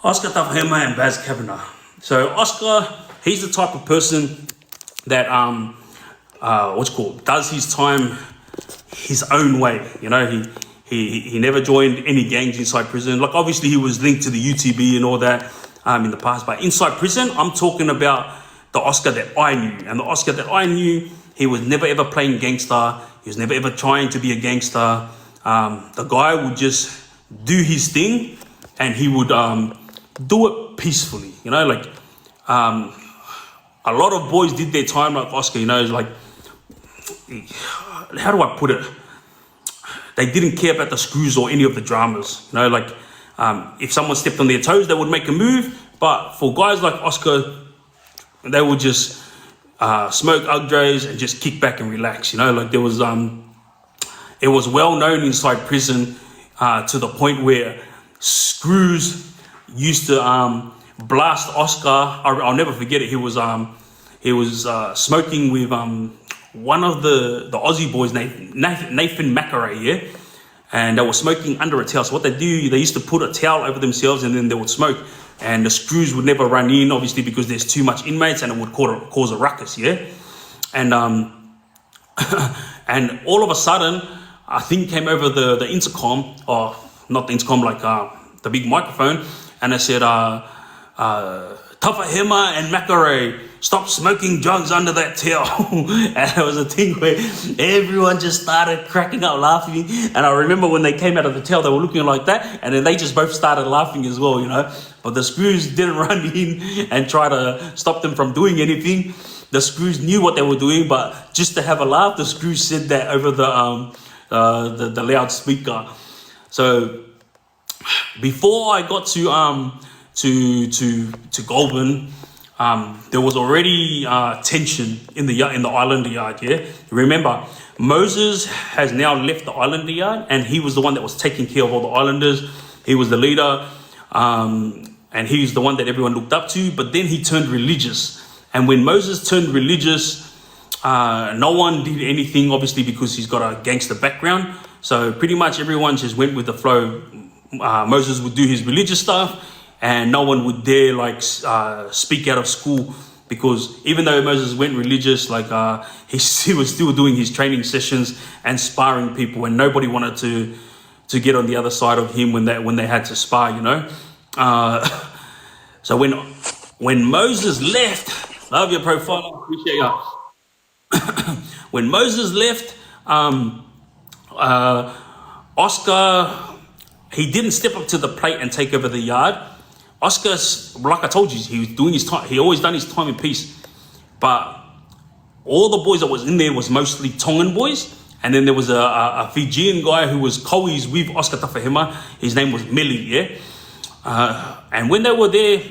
Oscar Taufahema and Cavanagh. So Oscar, he's the type of person that does his time his own way. You know, he never joined any gangs inside prison. Like obviously he was linked to the UTB and all that in the past, but inside prison, I'm talking about the Oscar that I knew. And the Oscar that I knew, he was never ever playing gangster. He was never ever trying to be a gangster. The guy would just do his thing, and he would do it peacefully. You know, like a lot of boys did their time like Oscar. You know, like, how do I put it? They didn't care about the screws or any of the dramas. You know, like if someone stepped on their toes, they would make a move. But for guys like Oscar, they would just smoke Ugdres and just kick back and relax. You know, like there was it was well known inside prison to the point where screws used to blast Oscar. I'll never forget it. He was smoking with one of the Aussie boys named Nathan McRae, yeah, and they were smoking under a towel. So what they do, they used to put a towel over themselves and then they would smoke, and the screws would never run in, obviously, because there's too much inmates and it would cause a ruckus, yeah. And and all of a sudden, a thing came over the intercom, or not the intercom, like the big microphone, and they said, Taufahema and McRae, stop smoking drugs under that towel. And it was a thing where everyone just started cracking up laughing. And I remember when they came out of the towel, they were looking like that, and then they just both started laughing as well, you know. But the screws didn't run in and try to stop them from doing anything. The screws knew what they were doing, but just to have a laugh, the screws said that over the loudspeaker. So before I got to Goulburn, there was already tension in the Islander yard. Yeah, remember, Moses has now left the Islander yard, and he was the one that was taking care of all the Islanders. He was the leader, and he's the one that everyone looked up to. But then he turned religious, and when Moses turned religious, no one did anything, obviously, because he's got a gangster background. So pretty much everyone just went with the flow. Moses would do his religious stuff, and no one would dare like speak out of school, because even though Moses went religious, like he was still doing his training sessions and sparring people, and nobody wanted to get on the other side of him when they had to spar, you know. So when Moses left, love your profile, appreciate you. When Moses left, Oscar, he didn't step up to the plate and take over the yard. Oscar, like I told you, he was doing his time. He always done his time in peace. But all the boys that was in there was mostly Tongan boys. And then there was a Fijian guy who was co-e's with Oscar Taufahema. His name was Millie, yeah? And when they were there,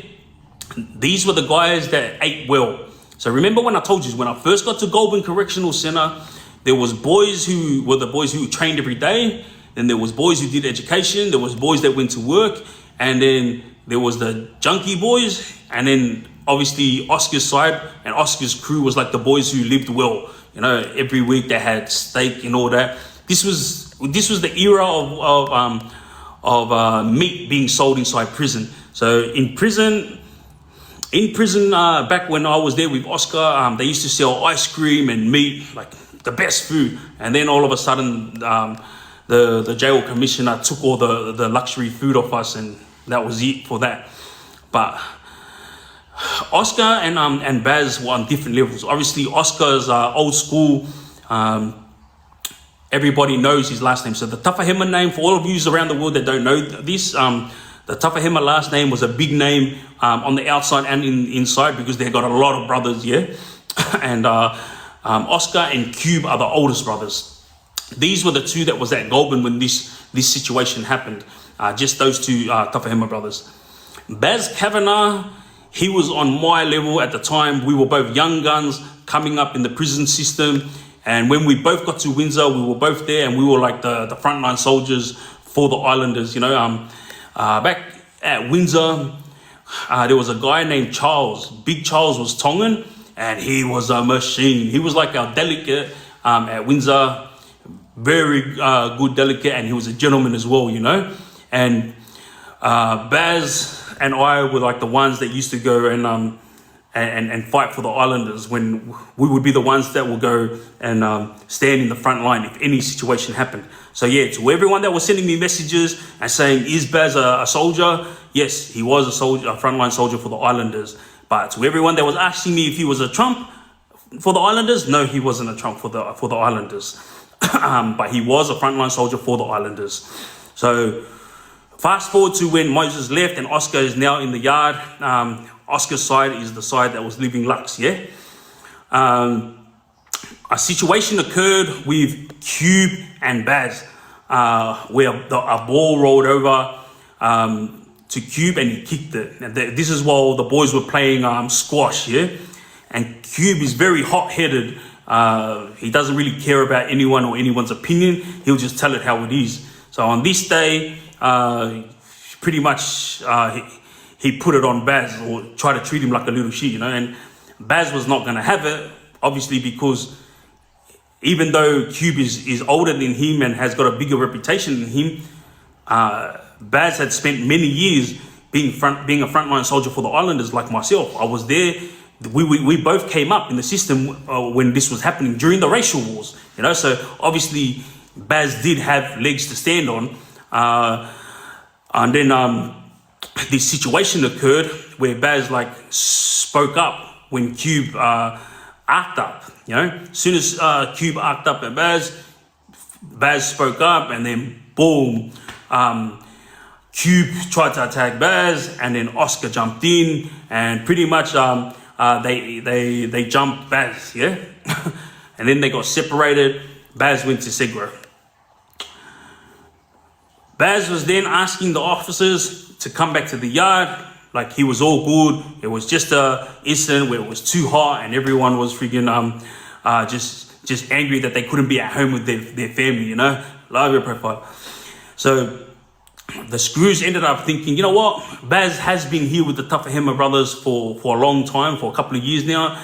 these were the guys that ate well. So remember when I told you, when I first got to Goulburn Correctional Centre, there was boys who were the boys who trained every day. Then there was boys who did education. There was boys that went to work. And then there was the junkie boys. And then obviously Oscar's side and Oscar's crew was like the boys who lived well. You know, every week they had steak and all that. This was the era of meat being sold inside prison. So in prison, back when I was there with Oscar, they used to sell ice cream and meat, like the best food. And then all of a sudden, the jail commissioner took all the luxury food off us, and that was it for that. But Oscar and Baz were on different levels. Obviously, Oscar's old school. Everybody knows his last name. So the Taufahema name, for all of you around the world that don't know this, the Taufahema last name was a big name on the outside and inside, because they got a lot of brothers, yeah? And Oscar and Cube are the oldest brothers. These were the two that was at Goulburn when this situation happened. Just those two Taufahema brothers. Cavanagh, he was on my level at the time. We were both young guns coming up in the prison system. And when we both got to Windsor, we were both there, and we were like the frontline soldiers for the Islanders, you know. Back at Windsor, there was a guy named Charles. Big Charles was Tongan, and he was a machine. He was like our delegate at Windsor. Very good delegate, and he was a gentleman as well, you know. And Baz and I were like the ones that used to go and fight for the Islanders, when we would be the ones that will go and stand in the front line if any situation happened. So yeah, to everyone that was sending me messages and saying, is Baz a soldier? Yes, he was a soldier, a frontline soldier for the Islanders. But to everyone that was asking me if he was a Trump for the Islanders, no, he wasn't a Trump for the Islanders. But he was a frontline soldier for the Islanders. So fast forward to when Moses left and Oscar is now in the yard. Oscar's side is the side that was living Lux, yeah? A situation occurred with Cube and Baz, where a ball rolled over to Cube and he kicked it. And this is while the boys were playing squash, yeah? And Cube is very hot-headed. He doesn't really care about anyone or anyone's opinion. He'll just tell it how it is. So on this day, pretty much he put it on Baz, or tried to treat him like a little shit, you know. And Baz was not going to have it, obviously, because even though Cube is older than him and has got a bigger reputation than him, Baz had spent many years being a frontline soldier for the Islanders, like myself. I was there. We both came up in the system when this was happening during the racial wars, you know. So obviously Baz did have legs to stand on, and then this situation occurred where Baz like spoke up when Cube arced up, you know. As soon as Cube arced up at Baz spoke up, and then boom, Cube tried to attack Baz, and then Oscar jumped in, and pretty much they jumped Baz, yeah. And then they got separated. Baz went to Segro. Baz was then asking the officers to come back to the yard, like he was all good. It was just a incident where it was too hot and everyone was freaking just angry that they couldn't be at home with their family, you know. Love your profile. So the Screws ended up thinking, you know what, Baz has been here with the Taufahema brothers for a long time, for a couple of years now.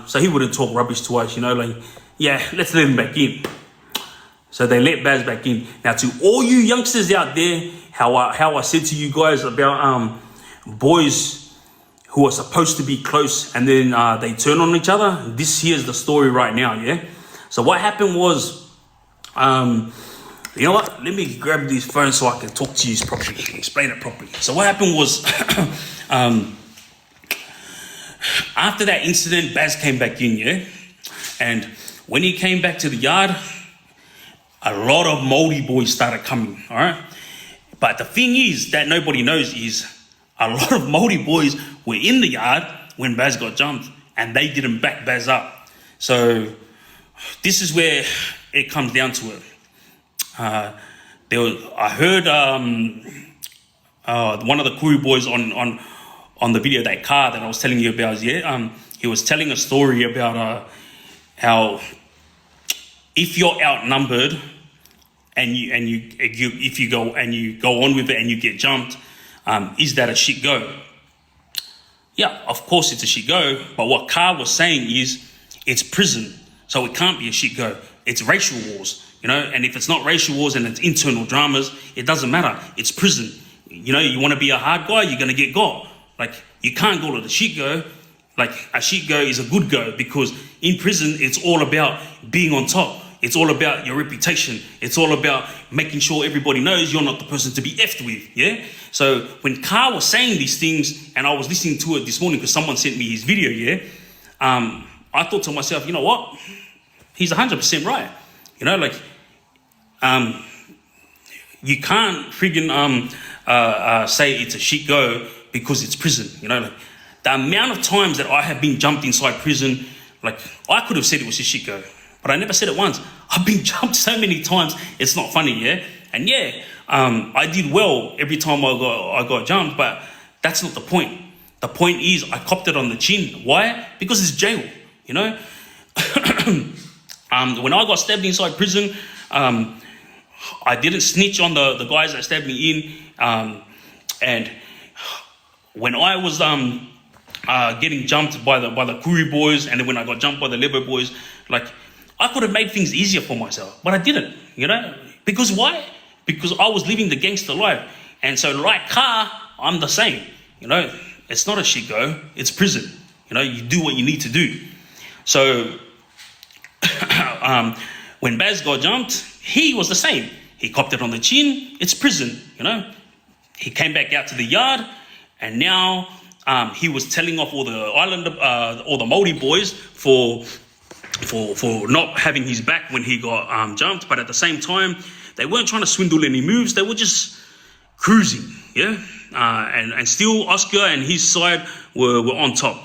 So he wouldn't talk rubbish to us, you know, like, yeah, let's let him back in. So they let Baz back in. Now, to all you youngsters out there, how I said to you guys about boys who are supposed to be close and then they turn on each other, this here's the story right now, yeah? So what happened was, you know what? Let me grab this phone so I can talk to you properly, explain it properly. So what happened was, after that incident, Baz came back in, yeah? And when he came back to the yard, a lot of moldy boys started coming, all right? But the thing is that nobody knows is a lot of moldy boys were in the yard when Baz got jumped, and they didn't back Baz up. So this is where it comes down to it. I heard one of the crew boys on the video, that car that I was telling you about, yeah. He was telling a story about how if you're outnumbered and if you go on with it and you get jumped, is that a shit go? Yeah, of course it's a shit go. But what Carr was saying is it's prison, so it can't be a shit go. It's racial wars, you know. And if it's not racial wars and it's internal dramas, it doesn't matter. It's prison. You know, you want to be a hard guy, you're gonna get got. Like, you can't call it a shit go. Like, a shit go is a good go, because in prison it's all about being on top. It's all about your reputation. It's all about making sure everybody knows you're not the person to be effed with, yeah? So when Carr was saying these things, and I was listening to it this morning because someone sent me his video, yeah? I thought to myself, you know what? He's 100% right. You know, like, you can't friggin' say it's a shit go because it's prison, you know? Like, the amount of times that I have been jumped inside prison, like, I could have said it was a shit go, but I never said it once. I've been jumped so many times, it's not funny, yeah? And yeah, I did well every time I got jumped, but that's not the point. The point is I copped it on the chin. Why? Because it's jail, you know? When I got stabbed inside prison, I didn't snitch on the guys that stabbed me in. And when I was getting jumped by the Kuri boys, and then when I got jumped by the Lebo boys, like, I could have made things easier for myself, but I didn't, you know? Because why? Because I was living the gangster life. And so like Car, I'm the same. You know, it's not a shit go, it's prison. You know, you do what you need to do. So when Baz got jumped, he was the same. He copped it on the chin, it's prison, you know. He came back out to the yard, and now he was telling off all the Māori boys for not having his back when he got jumped. But at the same time, they weren't trying to swindle any moves. They were just cruising, yeah. And still, Oscar and his side were on top.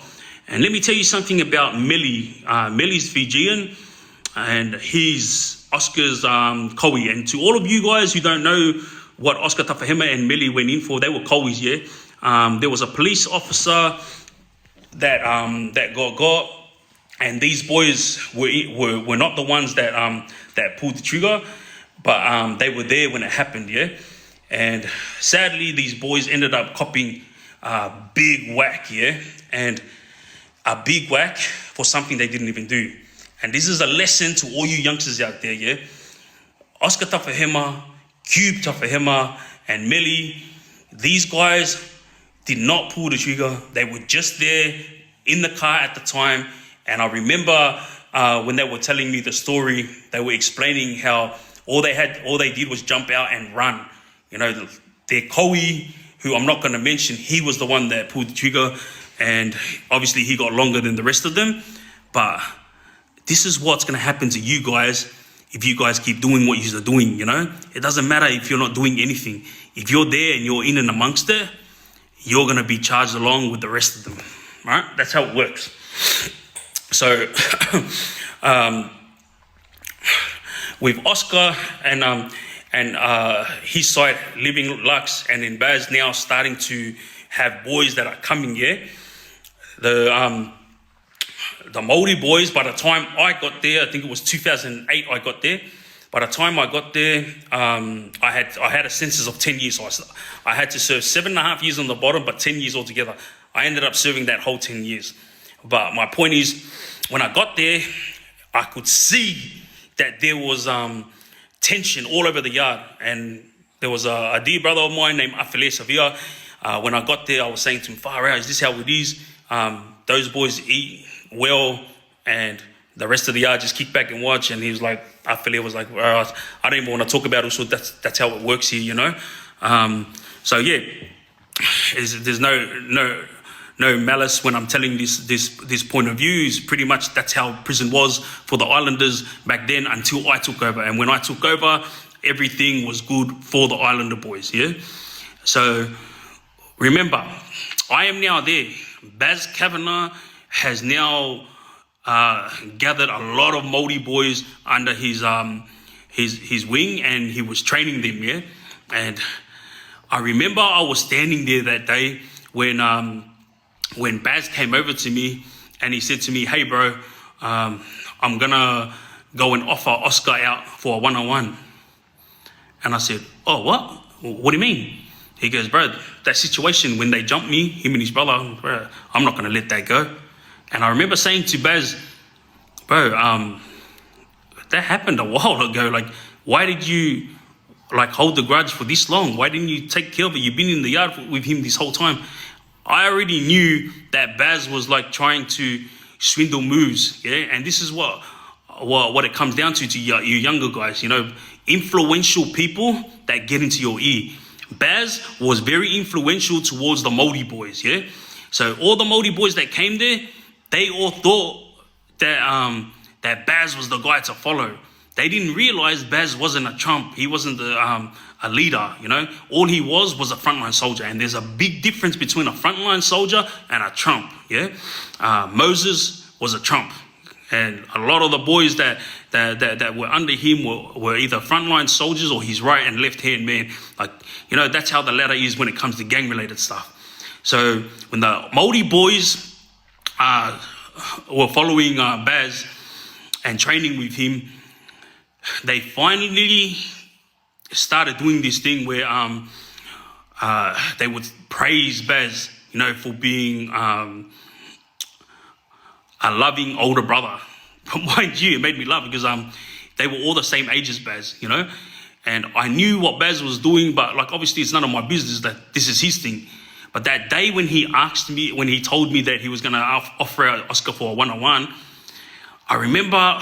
And let me tell you something about Melly. Melly's Fijian, and he's Oscar's Kowi. And to all of you guys who don't know what Oscar Taufahema and Melly went in for, they were Kowis, yeah. There was a police officer that got, and these boys were not the ones that pulled the trigger, but they were there when it happened, yeah. And sadly, these boys ended up copping a big whack, yeah, and a big whack for something they didn't even do. And this is a lesson to all you youngsters out there, yeah. Oscar Taufahema, Cube Taufahema, and Melly, these guys did not pull the trigger. They were just there in the car at the time. And I remember when they were telling me the story, they were explaining how all they did was jump out and run. You know, their Kowi, who I'm not going to mention, he was the one that pulled the trigger, and obviously he got longer than the rest of them. But this is what's going to happen to you guys if you guys keep doing what you're doing, you know. It doesn't matter if you're not doing anything. If you're there and you're in and amongst it, you're going to be charged along with the rest of them, right? That's how it works. So with Oscar and his side living Lux, and in Baz now starting to have boys that are coming, yeah. The Māori boys, by the time I got there, I think it was 2008 I got there. By the time I got there, I had a census of 10 years. So I had to serve 7.5 years on the bottom, but 10 years altogether. I ended up serving that whole 10 years. But my point is, when I got there, I could see that there was tension all over the yard. And there was a dear brother of mine named Afele Sevilla. When I got there, I was saying to him, far out, is this how it is? Those boys eat well, and the rest of the yard just kick back and watch. And he was like, Afele was like, well, I don't even want to talk about it, so that's how it works here, you know. So yeah, there's no malice when I'm telling this point of view. Is pretty much that's how prison was for the Islanders back then until I took over. And when I took over, everything was good for the Islander boys, yeah. So remember, I am now there. Baz Cavanagh has now gathered a lot of Māori boys under his wing, and he was training them, yeah. And I remember I was standing there that day when Baz came over to me and he said to me, hey bro, I'm gonna go and offer Oscar out for a one-on-one. And I said, oh, what do you mean? He goes, bro, that situation when they jumped me, him and his brother, bro, I'm not gonna let that go. And I remember saying to Baz, bro, that happened a while ago. Like, why did you hold the grudge for this long? Why didn't you take care of it? You've been in the yard with him this whole time. I already knew that Baz was trying to swindle moves, yeah. And this is what it comes down to you younger guys, you know, influential people that get into your ear. Baz was very influential towards the Māori boys, yeah. So all the Māori boys that came there, they all thought that Baz was the guy to follow. They didn't realize Baz wasn't a chump. He wasn't a leader, you know. All he was a frontline soldier. And there's a big difference between a frontline soldier and a chump, yeah. Moses was a chump. And a lot of the boys that were under him were either frontline soldiers or his right and left hand man. Like, you know, that's how the ladder is when it comes to gang-related stuff. So when the Māori boys were following Baz and training with him, they finally started doing this thing where they would praise Baz, you know, for being a loving older brother. But mind you, it made me laugh because they were all the same age as Baz, you know. And I knew what Baz was doing, but like obviously it's none of my business that this is his thing. But that day when he told me that he was going to offer Oscar for a one-on-one, I remember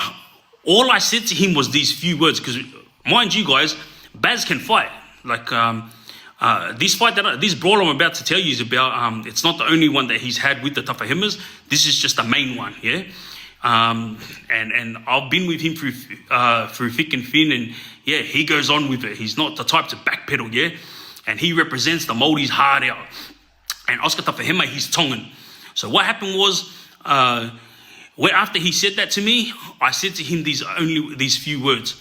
all I said to him was these few words, because mind you guys, Baz can fight. Like this brawl I'm about to tell you is about, it's not the only one that he's had with the Taufahemas. This is just the main one, yeah? And I've been with him through thick and thin, and yeah, he goes on with it. He's not the type to backpedal, yeah? And he represents the Māori's hard out. And Oscar Taufahema, he's Tongan. So what happened was, after he said that to me, I said to him these few words.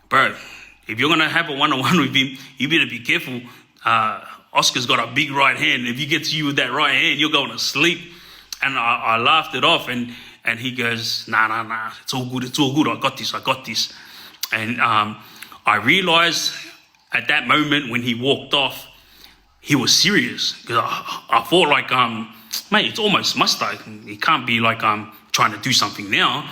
Bro, if you're going to have a one-on-one with him, you better be careful. Oscar's got a big right hand. If he gets you with that right hand, you're going to sleep. And I laughed it off, and he goes, nah, it's all good, I got this. And I realized at that moment when he walked off, he was serious, because I thought like, mate, it's almost muster. He can't be like trying to do something now.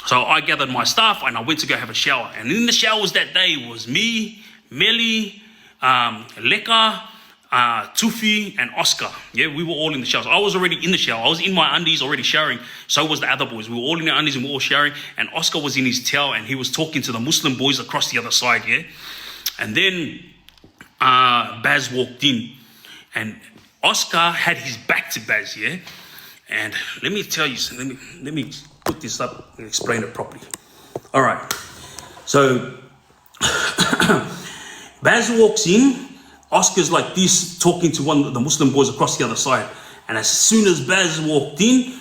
So I gathered my stuff and I went to go have a shower. And in the showers that day was me, Melly, Leka, Tufi, and Oscar. Yeah, we were all in the showers. I was already in the shower. I was in my undies already showering. So was the other boys. We were all in our undies and we were all showering. And Oscar was in his towel and he was talking to the Muslim boys across the other side, yeah. And then Baz walked in, and Oscar had his back to Baz, yeah? And let me tell you something, let me put this up and explain it properly. All right, so Baz walks in, Oscar's like this, talking to one of the Muslim boys across the other side. And as soon as Baz walked in,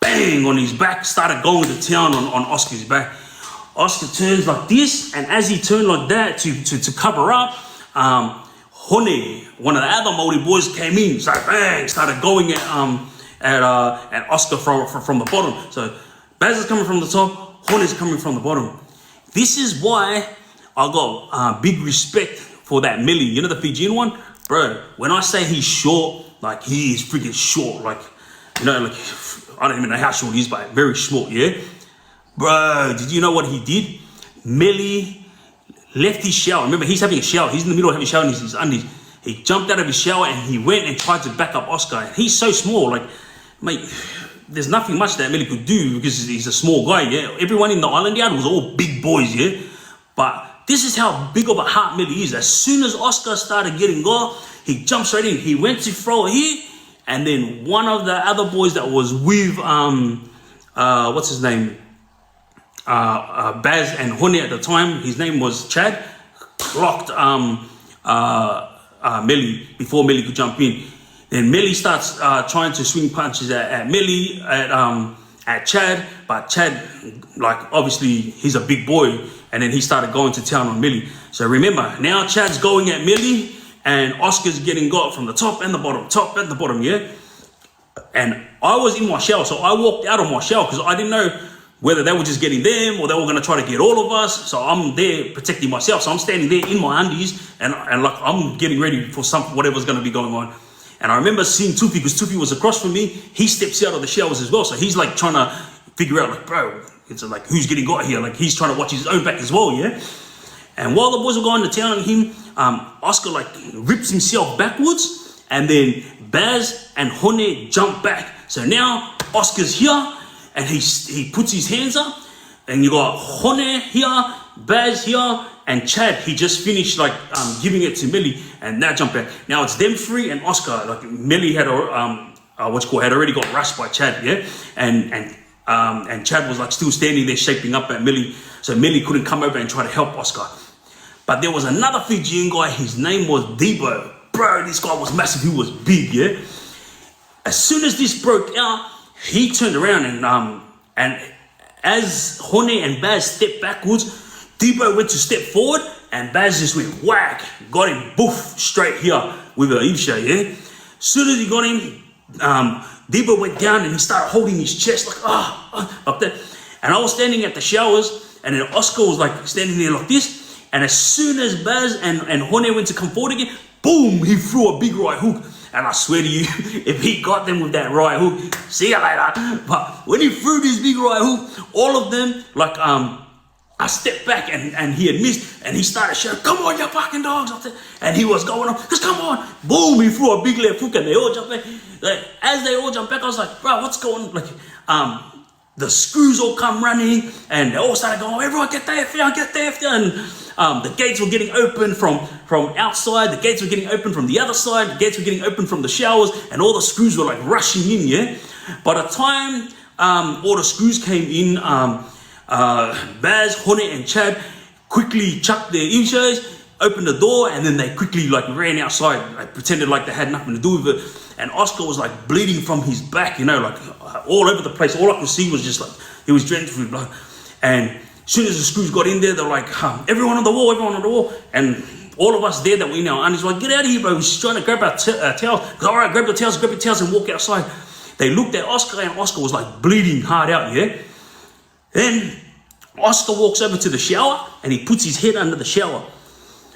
bang, on his back, started going to town on Oscar's back. Oscar turns like this, and as he turned like that to cover up, Hone, one of the other Māori boys, came in, started going at Oscar from the bottom. So Baz is coming from the top, Hone is coming from the bottom. This is why I got big respect for that Millie. You know the Fijian one? Bro, when I say he's short, like he is freaking short. Like, you know, like, I don't even know how short he is, but very short, yeah? Bro, did you know what he did? Millie left his shower. Remember, he's having a shower. He's in the middle of having a shower in his undies. He jumped out of his shower and he went and tried to back up Oscar. And he's so small, like, mate, there's nothing much that Millie could do because he's a small guy, yeah? Everyone in the island yard was all big boys, yeah? But this is how big of a heart Millie is. As soon as Oscar started getting goal, he jumped straight in. He went to throw it here, and then one of the other boys that was with, what's his name? Baz and Hone at the time, his name was Chad, clocked Melly before Melly could jump in. Then Melly starts trying to swing punches at Melly, at Chad, but Chad, like, obviously he's a big boy, and then he started going to town on Melly. So remember, now Chad's going at Melly, and Oscar's getting got from the top and the bottom, yeah? And I was in my shower, so I walked out of my shower because I didn't know whether they were just getting them or they were going to try to get all of us. So I'm there protecting myself. So I'm standing there in my undies and like I'm getting ready for whatever's going to be going on. And I remember seeing Tupi, because Tupi was across from me. He steps out of the showers as well. So he's like trying to figure out, like, bro, it's like, who's getting got here? Like, he's trying to watch his own back as well, yeah? And while the boys were going to town on him, Oscar like rips himself backwards, and then Baz and Hone jump back. So now Oscar's here, and he puts his hands up, and you got Hone here, Baz here, and Chad. He just finished like giving it to Millie, and now jump back. Now it's them three and Oscar. Like Millie had had already got rushed by Chad, yeah, and Chad was like still standing there shaping up at Millie, so Millie couldn't come over and try to help Oscar. But there was another Fijian guy. His name was Debo. Bro, this guy was massive. He was big, yeah. As soon as this broke out, he turned around and as Hone and Baz stepped backwards, Debo went to step forward and Baz just went whack, got him boof straight here with a Ibsha, yeah. As soon as he got him, Debo went down and he started holding his chest like up there. And I was standing at the showers, and then Oscar was like standing there like this. And as soon as Baz and Hone went to come forward again, boom, he threw a big right hook. And I swear to you, if he got them with that right hook, see you later. But when he threw this big right hook, all of them, like I stepped back and he had missed, and he started shouting, "Come on, you fucking dogs!" And he was going on, "Just come on!" Boom! He threw a big left hook, and they all jumped back. Like, as they all jumped back, I was like, "Bro, what's going on?" Like, the screws all come running, and they all started going, "Everyone get the F down, get the F down!" And the gates were getting open from outside. The gates were getting open from the other side. The gates were getting open from the showers, and all the screws were like rushing in. Yeah. By the time all the screws came in, Baz, Hone, and Chad quickly chucked their earshot, opened the door, and then they quickly like ran outside, like pretended like they had nothing to do with it. And Oscar was like bleeding from his back, you know, like all over the place. All I could see was just like he was drenched with blood. And as soon as the screws got in there, they're like, "Everyone on the wall, everyone on the wall." And all of us there that we know, Andy's like, "Get out of here, bro." He's trying to grab our towels. All right, grab your towels and walk outside. They looked at Oscar, and Oscar was like bleeding hard out, yeah? Then Oscar walks over to the shower, and he puts his head under the shower.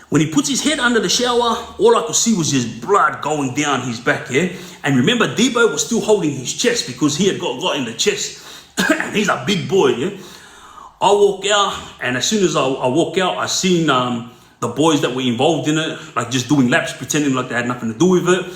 When he puts his head under the shower, all I could see was just blood going down his back, yeah? And remember, Debo was still holding his chest because he had got in the chest. And he's a big boy, yeah? I walk out, and as soon as I walk out, I seen the boys that were involved in it, like just doing laps, pretending like they had nothing to do with it.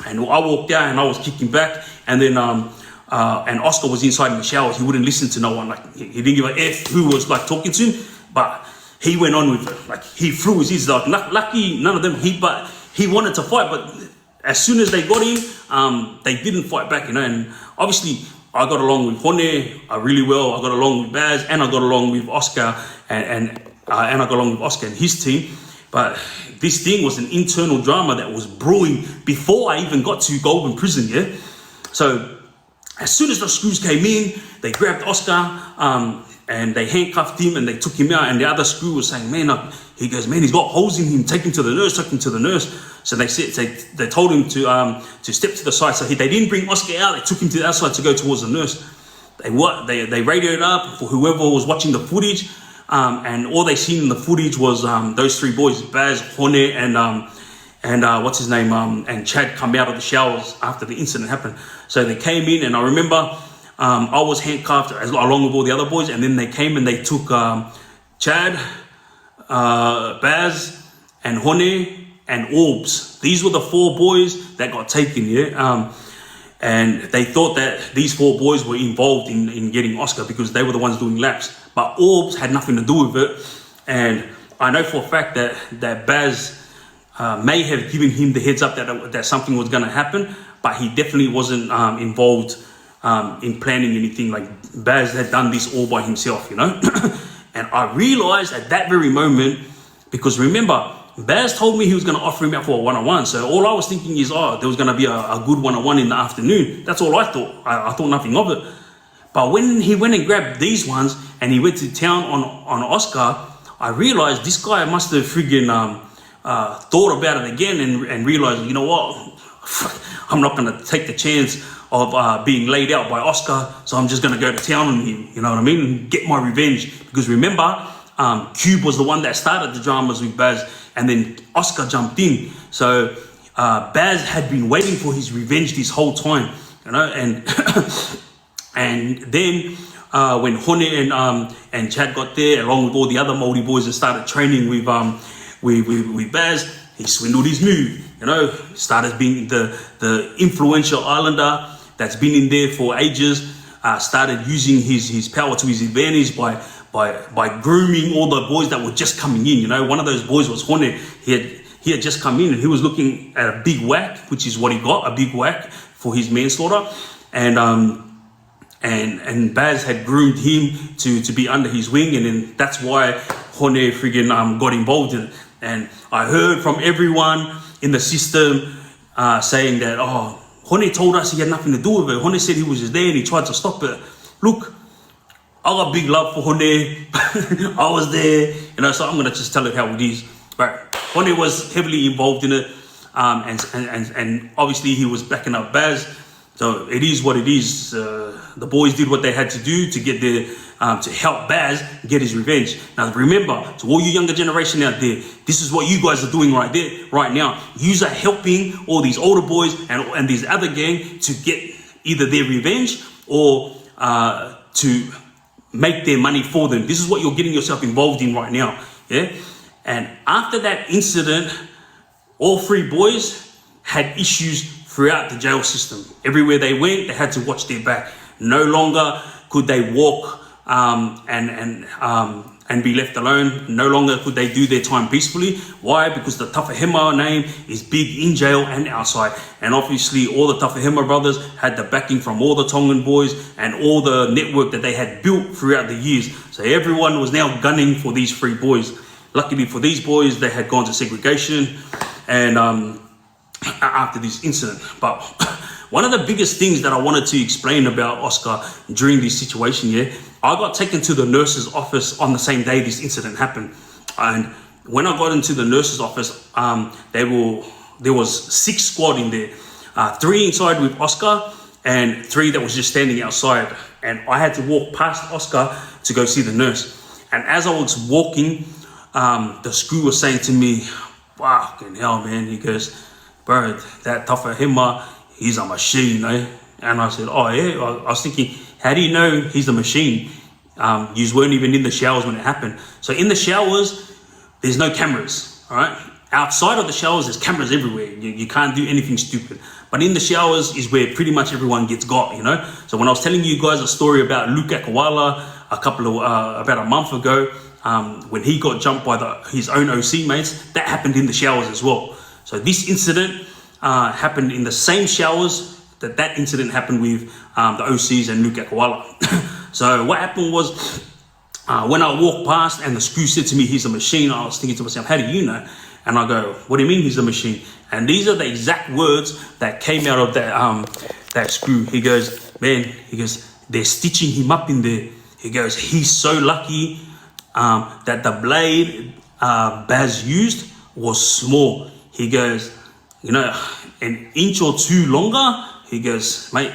And I walked out, and I was kicking back, and then and Oscar was inside in the shower. He wouldn't listen to no one. Like he didn't give a F who was like talking to him, but he went on with it. Like he threw his ears. Like lucky none of them. But he wanted to fight. But as soon as they got him, they didn't fight back. You know. And obviously, I got along with Hone really well. I got along with Baz, and I got along with Oscar, and I got along with Oscar and his team. But this thing was an internal drama that was brewing before I even got to Goulburn prison. Yeah. So as soon as the screws came in, they grabbed Oscar and they handcuffed him and they took him out. And the other screw was saying, "Man, he goes, man, he's got holes in him. Take him to the nurse. Take him to the nurse." So they told him to step to the side. So they didn't bring Oscar out. They took him to the outside to go towards the nurse. They radioed up for whoever was watching the footage, and all they seen in the footage was those three boys, Baz, Hone, and what's his name, and Chad come out of the showers after the incident happened. So they came in, and I remember I was handcuffed along with all the other boys, and then they came and they took Chad, Baz, and Hone, and Orbs. These were the four boys that got taken, yeah? And they thought that these four boys were involved in getting Oscar because they were the ones doing laps. But Orbs had nothing to do with it. And I know for a fact that Baz may have given him the heads up that something was going to happen, but he definitely wasn't involved in planning anything. Like Baz had done this all by himself, you know. And I realized at that very moment, because remember, Baz told me he was going to offer him out for a one-on-one. So all I was thinking is, there was going to be a good one-on-one in the afternoon. That's all I thought. I thought nothing of it. But when he went and grabbed these ones and he went to town on Oscar, I realized this guy must have friggin' thought about it again and realized, you know what, I'm not going to take the chance of being laid out by Oscar, so I'm just going to go to town on him, you know what I mean, and get my revenge. Because remember, Cube was the one that started the dramas with Baz, and then Oscar jumped in. So Baz had been waiting for his revenge this whole time, you know, and and then when Hone and Chad got there, along with all the other Māori boys, and started training with Baz, he swindled his move, you know, started being the influential islander that's been in there for ages, started using his power to his advantage by grooming all the boys that were just coming in, you know. One of those boys was Hone. He had just come in and he was looking at a big whack, which is what he got, a big whack for his manslaughter. And Baz had groomed him to be under his wing, and then that's why Hone friggin' got involved in it. And I heard from everyone in the system saying that, Hone told us he had nothing to do with it. Hone said he was just there and he tried to stop it. Look, I got big love for Hone. I was there, you know, so I'm gonna just tell it how it is. But Hone was heavily involved in it, and obviously he was backing up Baz. So it is what it is. The boys did what they had to do to get there, to help Baz get his revenge. Now remember, to all you younger generation out there, this is what you guys are doing right now. You are helping all these older boys and these other gang to get either their revenge or to make their money for them. This is what you're getting yourself involved in right now. Yeah. And after that incident, all 3 boys had issues throughout the jail system. Everywhere they went, they had to watch their back. No longer could they walk and be left alone. No longer could they do their time peacefully. Why? Because the Taufahema name is big in jail and outside. And obviously all the Taufahema brothers had the backing from all the Tongan boys and all the network that they had built throughout the years. So everyone was now gunning for these 3 boys. Luckily for these boys, they had gone to segregation and after this incident. But one of the biggest things that I wanted to explain about Oscar during this situation, I got taken to the nurse's office on the same day this incident happened. And when I got into the nurse's office, there was 6 squad in there, 3 inside with Oscar and 3 that was just standing outside. And I had to walk past Oscar to go see the nurse. And as I was walking, the screw was saying to me, fucking hell, man. He goes, bro, that Taufahema, he's a machine, eh? And I said, oh yeah. I was thinking, how do you know he's a machine? You weren't even in the showers when it happened. So in the showers, there's no cameras, all right? Outside of the showers, there's cameras everywhere. You can't do anything stupid. But in the showers is where pretty much everyone gets got, you know? So when I was telling you guys a story about Luke Akawala about a month ago, when he got jumped by his own OC mates, that happened in the showers as well. So this incident happened in the same showers that incident happened with the OCs and Luke Akawala. So what happened was, when I walked past and the screw said to me, he's a machine, I was thinking to myself, how do you know? And I go, what do you mean he's a machine? And these are the exact words that came out of that screw. He goes, man, they're stitching him up in there. He goes, he's so lucky that the blade Baz used was small. He goes, an inch or 2 longer. He goes, mate,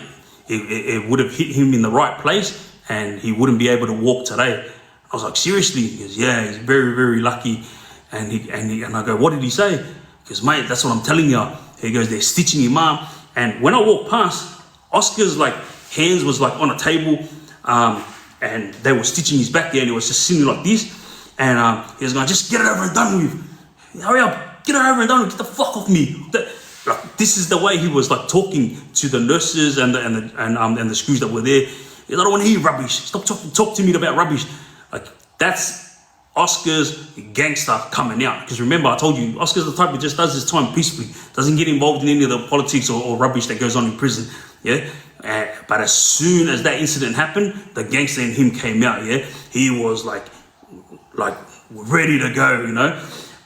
it would have hit him in the right place and he wouldn't be able to walk today. I was like, seriously? He goes, yeah, he's very, very lucky. And I go, what did he say? He goes, mate, that's what I'm telling you. He goes, they're stitching him up. And when I walked past, Oscar's hands was on a table, and they were stitching his back there, and he was just sitting like this. And he was going, just get it over and done with. Hurry up, get it over and done with. Get the fuck off me. This is the way he was talking to the nurses and the screws that were there. I don't want to hear rubbish. Stop talk to me about rubbish. That's Oscar's gangster coming out. Because remember, I told you, Oscar's the type who just does his time peacefully, doesn't get involved in any of the politics or rubbish that goes on in prison. Yeah. But as soon as that incident happened, the gangster in him came out. Yeah. He was like ready to go,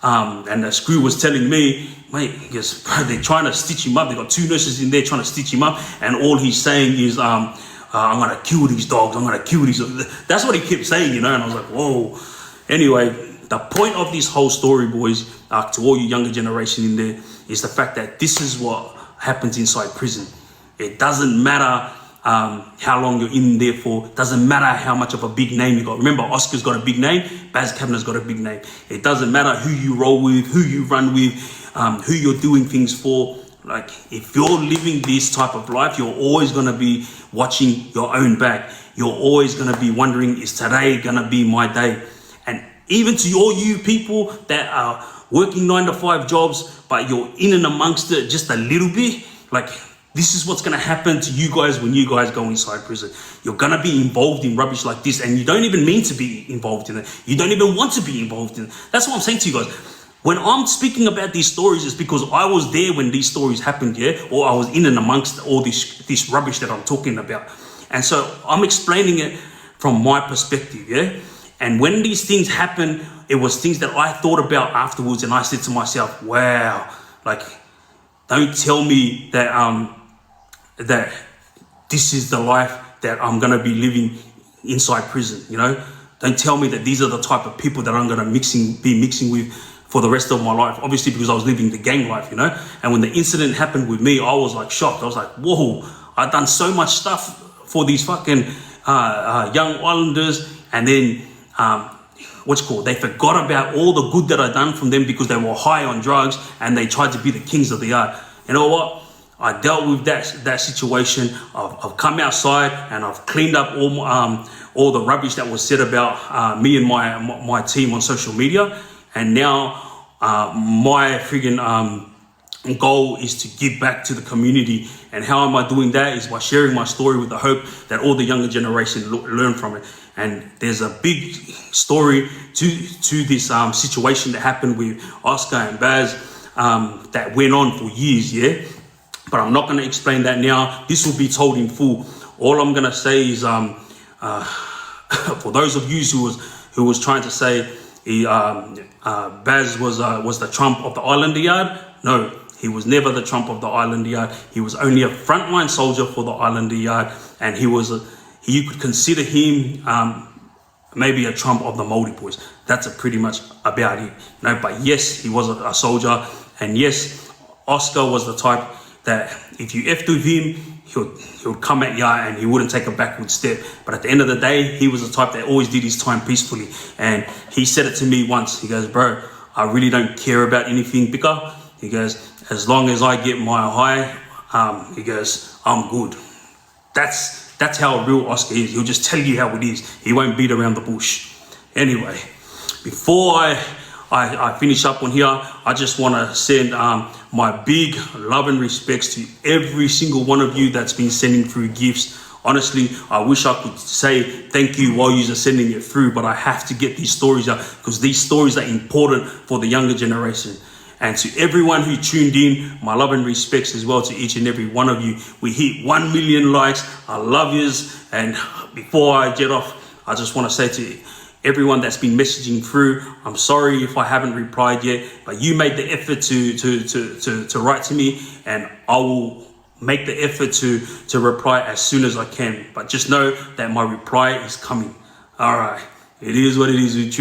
and the screw was telling me, mate, because they're trying to stitch him up. They got 2 nurses in there trying to stitch him up, and all he's saying is, I'm gonna kill these dogs. I'm gonna kill these. That's what he kept saying, And I was like, whoa. Anyway, the point of this whole story, boys, to all you younger generation in there, is the fact that this is what happens inside prison. It doesn't matter how long you're in there for. It doesn't matter how much of a big name you got. Remember, Oscar's got a big name. Baz Cavanagh's got a big name. It doesn't matter who you roll with, who you run with, who you're doing things for. If you're living this type of life, you're always going to be watching your own back. You're always going to be wondering, is today going to be my day? And even to all you people that are working 9-to-5 jobs, but you're in and amongst it just a little bit, this is what's going to happen to you guys when you guys go inside prison. You're going to be involved in rubbish like this, and you don't even mean to be involved in it. You don't even want to be involved in it. That's what I'm saying to you guys. When I'm speaking about these stories, it's because I was there when these stories happened, or I was in and amongst all this rubbish that I'm talking about. And so I'm explaining it from my perspective, And when these things happen, it was things that I thought about afterwards, and I said to myself, wow, don't tell me that this is the life that I'm going to be living inside prison, Don't tell me that these are the type of people that I'm going to be mixing with for the rest of my life, obviously because I was living the gang life, And when the incident happened with me, I was shocked. I was like, whoa, I've done so much stuff for these fucking young islanders, and then they forgot about all the good that I'd done from them because they were high on drugs and they tried to be the kings of the yard. You know what? I dealt with that situation. I've come outside and I've cleaned up all the rubbish that was said about me and my team on social media. And now my friggin' goal is to give back to the community. And how am I doing that? Is by sharing my story with the hope that all the younger generation learn from it. And there's a big story to this situation that happened with Oscar and Baz that went on for years, yeah? But I'm not going to explain that now. This will be told in full. All I'm going to say is, for those of you who was trying to say Baz was the Trump of the Islander Yard, no, he was never the Trump of the Islander Yard. He was only a frontline soldier for the Islander Yard, and you could consider him maybe a Trump of the Moldy Boys. That's pretty much about it. No, but yes, he was a soldier, and yes, Oscar was the type that if you effed with him, he would come at ya and he wouldn't take a backward step. But at the end of the day, he was the type that always did his time peacefully. And he said it to me once. He goes, bro, I really don't care about anything bigger. He goes, as long as I get my high, he goes, I'm good. That's how a real Oscar is. He'll just tell you how it is. He won't beat around the bush. Anyway, before I finish up on here, I just want to send my big love and respects to every single one of you that's been sending through gifts. Honestly, I wish I could say thank you while you're sending it through, but I have to get these stories out because these stories are important for the younger generation. And to everyone who tuned in, my love and respects as well to each and every one of you. We hit 1 million likes. I love yous. And before I get off, I just want to say to everyone that's been messaging through, I'm sorry if I haven't replied yet, but you made the effort to write to me, and I will make the effort to reply as soon as I can. But just know that my reply is coming. All right, it is what it is with you.